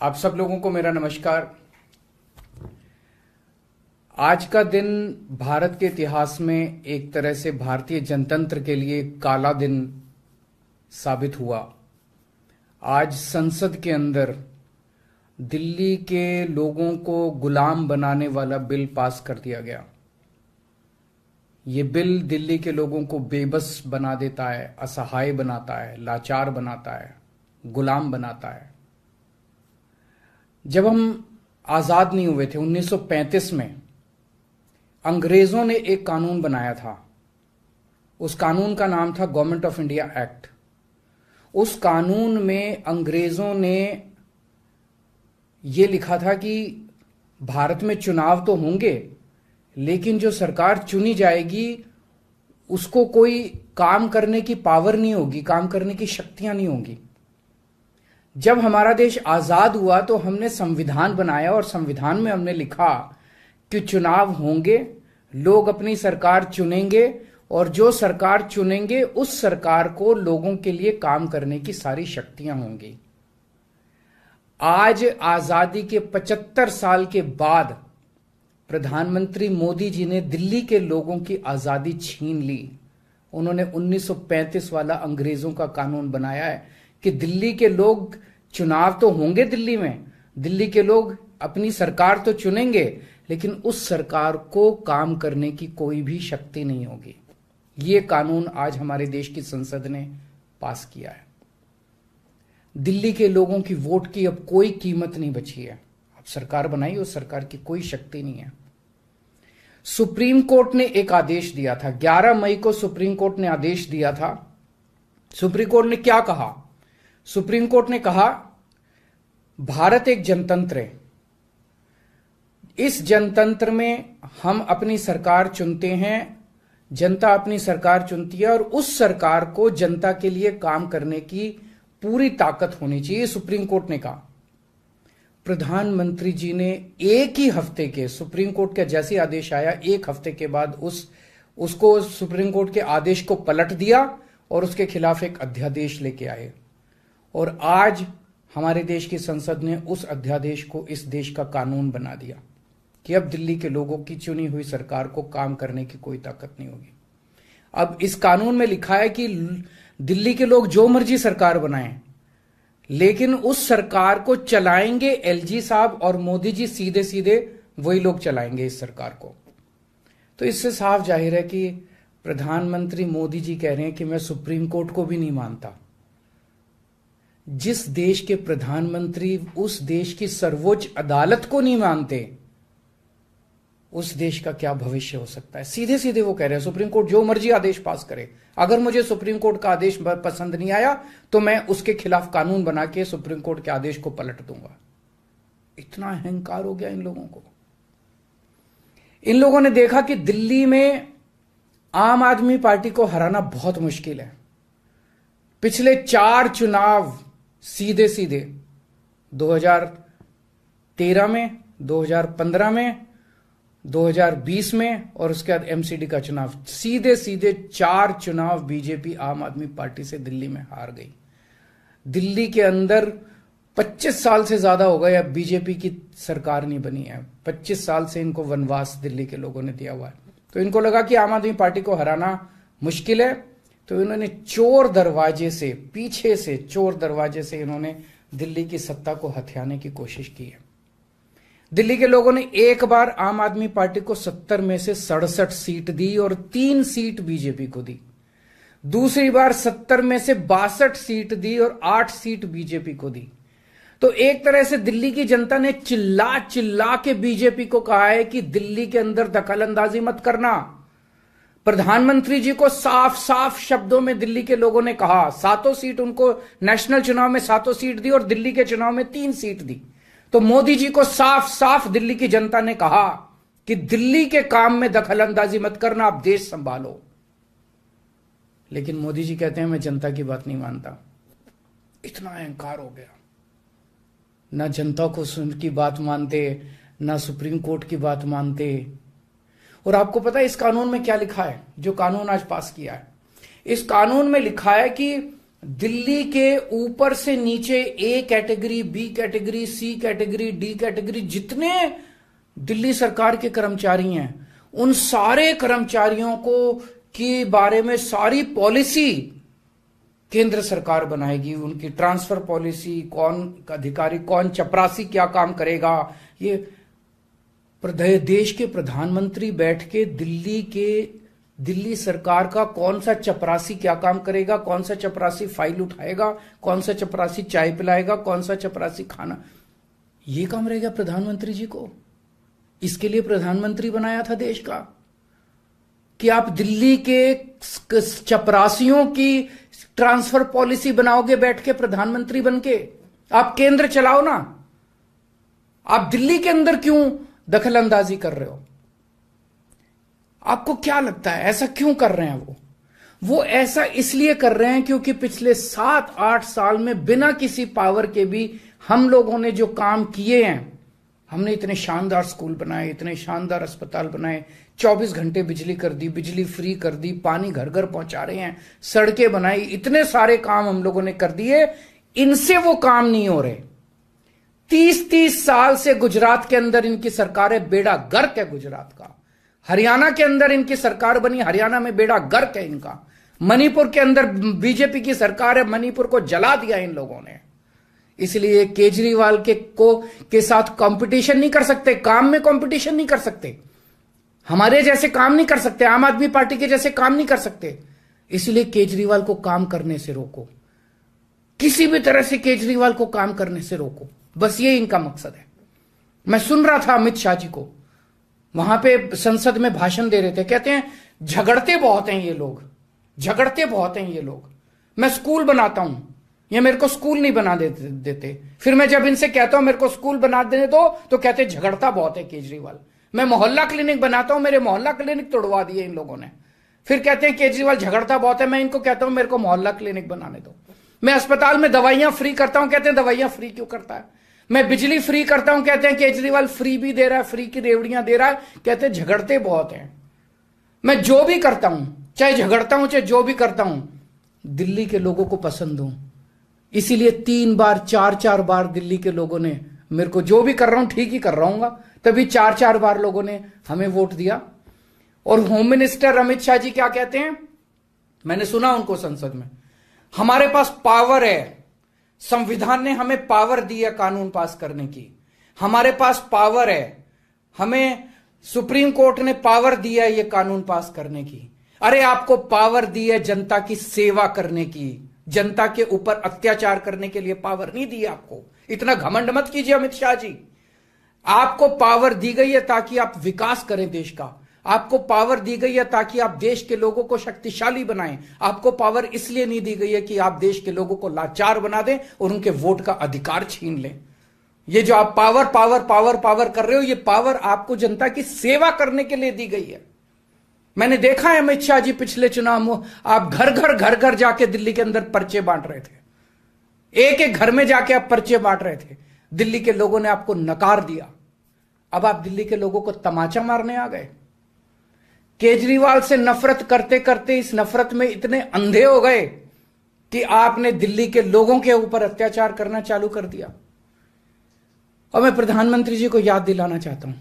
आप सब लोगों को मेरा नमस्कार। आज का दिन भारत के इतिहास में एक तरह से भारतीय जनतंत्र के लिए काला दिन साबित हुआ। आज संसद के अंदर दिल्ली के लोगों को गुलाम बनाने वाला बिल पास कर दिया गया। ये बिल दिल्ली के लोगों को बेबस बना देता है, असहाय बनाता है, लाचार बनाता है, गुलाम बनाता है। जब हम आजाद नहीं हुए थे 1935 में, अंग्रेजों ने एक कानून बनाया था। उस कानून का नाम था गवर्नमेंट ऑफ इंडिया एक्ट। उस कानून में अंग्रेजों ने यह लिखा था कि भारत में चुनाव तो होंगे, लेकिन जो सरकार चुनी जाएगी उसको कोई काम करने की पावर नहीं होगी, काम करने की शक्तियां नहीं होंगी। जब हमारा देश आजाद हुआ तो हमने संविधान बनाया और संविधान में हमने लिखा कि चुनाव होंगे, लोग अपनी सरकार चुनेंगे और जो सरकार चुनेंगे उस सरकार को लोगों के लिए काम करने की सारी शक्तियां होंगी। आज आजादी के 75 साल के बाद प्रधानमंत्री मोदी जी ने दिल्ली के लोगों की आजादी छीन ली। उन्होंने 1935 वाला अंग्रेजों का कानून बनाया है कि दिल्ली के लोग चुनाव तो होंगे, दिल्ली के लोग अपनी सरकार तो चुनेंगे, लेकिन उस सरकार को काम करने की कोई भी शक्ति नहीं होगी। ये कानून आज हमारे देश की संसद ने पास किया है। दिल्ली के लोगों की वोट की अब कोई कीमत नहीं बची है। अब सरकार बनाई, उस सरकार की कोई शक्ति नहीं है। सुप्रीम कोर्ट ने एक आदेश दिया था, 11 मई को सुप्रीम कोर्ट ने आदेश दिया था। सुप्रीम कोर्ट ने क्या कहा? सुप्रीम कोर्ट ने कहा भारत एक जनतंत्र है। इस जनतंत्र में हम अपनी सरकार चुनते हैं, जनता अपनी सरकार चुनती है और उस सरकार को जनता के लिए काम करने की पूरी ताकत होनी चाहिए, सुप्रीम कोर्ट ने कहा। प्रधानमंत्री जी ने एक ही हफ्ते के, सुप्रीम कोर्ट का जैसे आदेश आया, एक हफ्ते के बाद उसको सुप्रीम कोर्ट के आदेश को पलट दिया और उसके खिलाफ एक अध्यादेश लेके आए। और आज हमारे देश की संसद ने उस अध्यादेश को इस देश का कानून बना दिया कि अब दिल्ली के लोगों की चुनी हुई सरकार को काम करने की कोई ताकत नहीं होगी। अब इस कानून में लिखा है कि दिल्ली के लोग जो मर्जी सरकार बनाएं, लेकिन उस सरकार को चलाएंगे एलजी साहब और मोदी जी, सीधे सीधे वही लोग चलाएंगे इस सरकार को। तो इससे साफ जाहिर है कि प्रधानमंत्री मोदी जी कह रहे हैं कि मैं सुप्रीम कोर्ट को भी नहीं मानता। जिस देश के प्रधानमंत्री उस देश की सर्वोच्च अदालत को नहीं मानते, उस देश का क्या भविष्य हो सकता है? सीधे सीधे वो कह रहे हैं सुप्रीम कोर्ट जो मर्जी आदेश पास करे, अगर मुझे सुप्रीम कोर्ट का आदेश पसंद नहीं आया तो मैं उसके खिलाफ कानून बना के सुप्रीम कोर्ट के आदेश को पलट दूंगा। इतना अहंकार हो गया इन लोगों को। इन लोगों ने देखा कि दिल्ली में आम आदमी पार्टी को हराना बहुत मुश्किल है। पिछले 4 चुनाव सीधे सीधे 2013 में, 2015 में, 2020 में और उसके बाद एमसीडी का चुनाव, सीधे सीधे 4 चुनाव बीजेपी आम आदमी पार्टी से दिल्ली में हार गई। दिल्ली के अंदर 25 साल से ज्यादा हो गए अब बीजेपी की सरकार नहीं बनी है। 25 साल से इनको वनवास दिल्ली के लोगों ने दिया हुआ है। तो इनको लगा कि आम आदमी पार्टी को हराना मुश्किल है, तो इन्होंने चोर दरवाजे से, पीछे से चोर दरवाजे से इन्होंने दिल्ली की सत्ता को हथियाने की कोशिश की है। दिल्ली के लोगों ने एक बार आम आदमी पार्टी को 70 में से 67 सीट दी और 3 सीट बीजेपी को दी। दूसरी बार 70 में से 62 सीट दी और 8 सीट बीजेपी को दी। तो एक तरह से दिल्ली की जनता ने चिल्ला चिल्ला के बीजेपी को कहा है कि दिल्ली के अंदर दखलंदाजी मत करना। प्रधानमंत्री जी को साफ साफ शब्दों में दिल्ली के लोगों ने कहा, 7 सीट उनको नेशनल चुनाव में 7 सीट दी और दिल्ली के चुनाव में 3 सीट दी। तो मोदी जी को साफ साफ दिल्ली की जनता ने कहा कि दिल्ली के काम में दखलंदाजी मत करना, आप देश संभालो। लेकिन मोदी जी कहते हैं मैं जनता की बात नहीं मानता। इतना अहंकार हो गया, ना जनता को की बात मानते, ना सुप्रीम कोर्ट की बात मानते। और आपको पता है इस कानून में क्या लिखा है, जो कानून आज पास किया है? इस कानून में लिखा है कि दिल्ली के ऊपर से नीचे A category, B category, C category, D category, जितने दिल्ली सरकार के कर्मचारी हैं, उन सारे कर्मचारियों को के बारे में सारी पॉलिसी केंद्र सरकार बनाएगी। उनकी ट्रांसफर पॉलिसी, कौन अधिकारी, कौन चपरासी क्या काम करेगा, ये देश के प्रधानमंत्री बैठ के दिल्ली सरकार का कौन सा चपरासी क्या काम करेगा, कौन सा चपरासी फाइल उठाएगा, कौन सा चपरासी चाय पिलाएगा, कौन सा चपरासी खाना, ये काम रहेगा प्रधानमंत्री जी को। इसके लिए प्रधानमंत्री बनाया था देश का कि आप दिल्ली के चपरासियों की ट्रांसफर पॉलिसी बनाओगे बैठ के प्रधानमंत्री बनके। आप केंद्र चलाओ ना, आप दिल्ली के अंदर क्यों दखल अंदाजी कर रहे हो? आपको क्या लगता है ऐसा क्यों कर रहे हैं? वो ऐसा इसलिए कर रहे हैं क्योंकि पिछले 7-8 साल में बिना किसी पावर के भी हम लोगों ने जो काम किए हैं, हमने इतने शानदार स्कूल बनाए, इतने शानदार अस्पताल बनाए, 24 घंटे बिजली कर दी, बिजली फ्री कर दी, पानी घर घर पहुंचा रहे हैं, सड़कें बनाई, इतने सारे काम हम लोगों ने कर दिए। इनसे वो काम नहीं हो रहे। 30-30 साल से गुजरात के अंदर इनकी सरकार है, बेड़ा गर्क है गुजरात का। हरियाणा के अंदर इनकी सरकार बनी, हरियाणा में बेड़ा गर्क है इनका। मणिपुर के अंदर बीजेपी की सरकार है, मणिपुर को जला दिया इन लोगों ने। इसलिए केजरीवाल के साथ कंपटीशन नहीं कर सकते, काम में कंपटीशन नहीं कर सकते, हमारे जैसे काम नहीं कर सकते, आम आदमी पार्टी के जैसे काम नहीं कर सकते। इसलिए केजरीवाल को काम करने से रोको, किसी भी तरह से केजरीवाल को काम करने से रोको, बस ये इनका मकसद है। मैं सुन रहा था अमित शाह जी को, वहां पे संसद में भाषण दे रहे थे, कहते हैं झगड़ते बहुत हैं ये लोग, झगड़ते बहुत हैं ये लोग। मैं स्कूल बनाता हूं, ये मेरे को स्कूल नहीं बना देते। फिर मैं जब इनसे कहता हूं मेरे को स्कूल बना देने दो, तो कहते झगड़ता बहुत है केजरीवाल। मैं मोहल्ला क्लिनिक बनाता हूं, मेरे मोहल्ला क्लिनिक तोड़वा दिए इन लोगों ने। फिर कहते हैं केजरीवाल झगड़ता बहुत है। मैं इनको कहता हूं मेरे को मोहल्ला क्लिनिक बनाने दो। मैं अस्पताल में दवाइयां फ्री करता हूं, कहते हैं दवाइयां फ्री क्यों करता है। मैं बिजली फ्री करता हूं, कहते हैं केजरीवाल फ्री भी दे रहा है, फ्री की रेवड़ियां दे रहा है, कहते हैं झगड़ते बहुत हैं। मैं जो भी करता हूं, चाहे झगड़ता हूं चाहे जो भी करता हूं, दिल्ली के लोगों को पसंद हूं। इसीलिए 3 बार 4-4 बार दिल्ली के लोगों ने मेरे को, जो भी कर रहा हूं ठीक ही कर रहा हूं, तभी 4-4 बार लोगों ने हमें वोट दिया। और होम मिनिस्टर अमित शाह जी क्या कहते हैं, मैंने सुना उनको संसद में, हमारे पास पावर है, संविधान ने हमें पावर दी है कानून पास करने की, हमारे पास पावर है, हमें सुप्रीम कोर्ट ने पावर दिया है ये कानून पास करने की। अरे आपको पावर दी है जनता की सेवा करने की, जनता के ऊपर अत्याचार करने के लिए पावर नहीं दी आपको। इतना घमंड मत कीजिए अमित शाह जी। आपको पावर दी गई है ताकि आप विकास करें देश का, आपको पावर दी गई है ताकि आप देश के लोगों को शक्तिशाली बनाएं। आपको पावर इसलिए नहीं दी गई है कि आप देश के लोगों को लाचार बना दें और उनके वोट का अधिकार छीन लें। ये जो आप पावर पावर पावर पावर कर रहे हो, ये पावर आपको जनता की सेवा करने के लिए दी गई है। मैंने देखा है अमित शाह जी पिछले चुनाव में आप घर घर जाके दिल्ली के अंदर पर्चे बांट रहे थे, एक एक घर में जाके आप पर्चे बांट रहे थे। दिल्ली के लोगों ने आपको नकार दिया। अब आप दिल्ली के लोगों को तमाचा मारने आ गए। केजरीवाल से नफरत करते करते इस नफरत में इतने अंधे हो गए कि आपने दिल्ली के लोगों के ऊपर अत्याचार करना चालू कर दिया। और मैं प्रधानमंत्री जी को याद दिलाना चाहता हूं,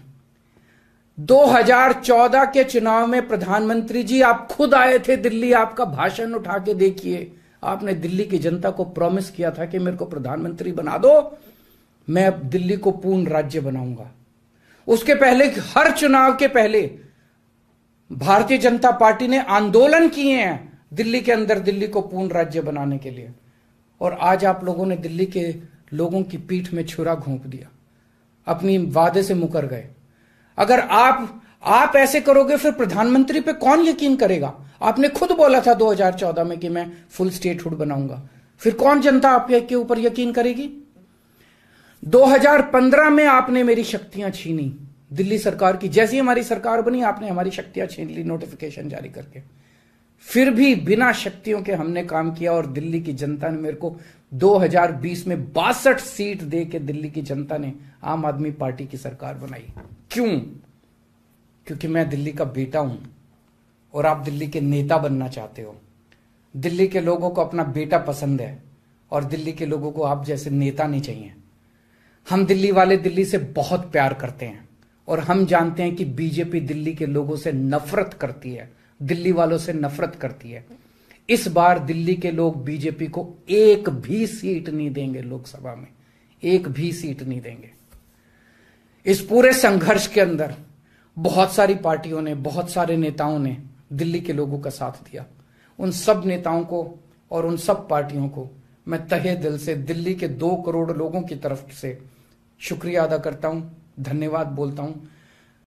2014 के चुनाव में प्रधानमंत्री जी आप खुद आए थे दिल्ली, आपका भाषण उठा के देखिए। आपने दिल्ली की जनता को प्रॉमिस किया था कि मेरे को प्रधानमंत्री बना दो, मैं अब दिल्ली को पूर्ण राज्य बनाऊंगा। उसके पहले, हर चुनाव के पहले भारतीय जनता पार्टी ने आंदोलन किए हैं दिल्ली के अंदर दिल्ली को पूर्ण राज्य बनाने के लिए। और आज आप लोगों ने दिल्ली के लोगों की पीठ में छुरा घोंप दिया, अपनी वादे से मुकर गए। अगर आप ऐसे करोगे फिर प्रधानमंत्री पे कौन यकीन करेगा? आपने खुद बोला था 2014 में कि मैं फुल स्टेटहुड बनाऊंगा, फिर कौन जनता आपके ऊपर यकीन करेगी? 2015 में आपने मेरी शक्तियां छीनी दिल्ली सरकार की, जैसी हमारी सरकार बनी आपने हमारी शक्तियां छीन ली नोटिफिकेशन जारी करके। फिर भी बिना शक्तियों के हमने काम किया और दिल्ली की जनता ने मेरे को 2020 में 62 सीट दे के दिल्ली की जनता ने आम आदमी पार्टी की सरकार बनाई। क्यों? क्योंकि मैं दिल्ली का बेटा हूं और आप दिल्ली के नेता बनना चाहते हो। दिल्ली के लोगों को अपना बेटा पसंद है और दिल्ली के लोगों को आप जैसे नेता नहीं चाहिए। हम दिल्ली वाले दिल्ली से बहुत प्यार करते हैं और हम जानते हैं कि बीजेपी दिल्ली के लोगों से नफरत करती है, दिल्ली वालों से नफरत करती है। इस बार दिल्ली के लोग बीजेपी को एक भी सीट नहीं देंगे, लोकसभा में एक भी सीट नहीं देंगे। इस पूरे संघर्ष के अंदर बहुत सारी पार्टियों ने, बहुत सारे नेताओं ने दिल्ली के लोगों का साथ दिया। उन सब नेताओं को और उन सब पार्टियों को मैं तहे दिल से दिल्ली के 2 करोड़ लोगों की तरफ से शुक्रिया अदा करता हूं, धन्यवाद बोलता हूं।